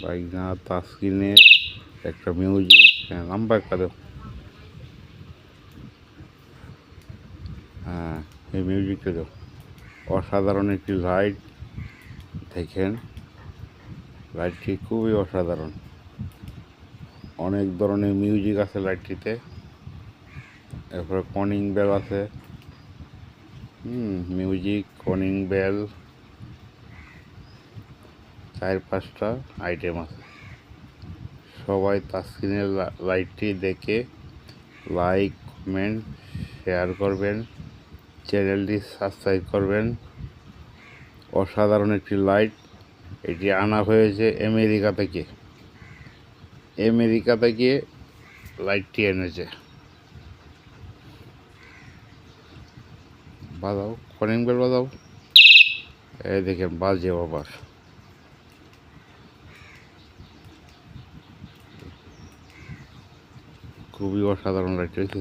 বাইনা তাসকিনের একটা মিউজিক। হ্যাঁ, লম্বা একটা দেব। হ্যাঁ, এই মিউজিকটা দেব। অসাধারণ একটি লাইট, দেখেন লাইটটি খুবই অসাধারণ। অনেক ধরনের মিউজিক আছে লাইটটিতে। এরপরে কনিং বেল আছে। মিউজিক, কনিং বেল, 4-5টা আইটেম আছে। সবাই তাসকিনের লাইটটি দেখে লাইক, কমেন্ট, শেয়ার করবেন, চ্যানেলটি সাবস্ক্রাইব করবেন। অসাধারণ একটি লাইট। এটি আনা হয়েছে আমেরিকা থেকে লাইটটি এনেছে। বাজাও, কলিং বেল বাজাও। এই দেখেন বাজে আবার। খুবই অসাধারণ লাইট হয়েছে।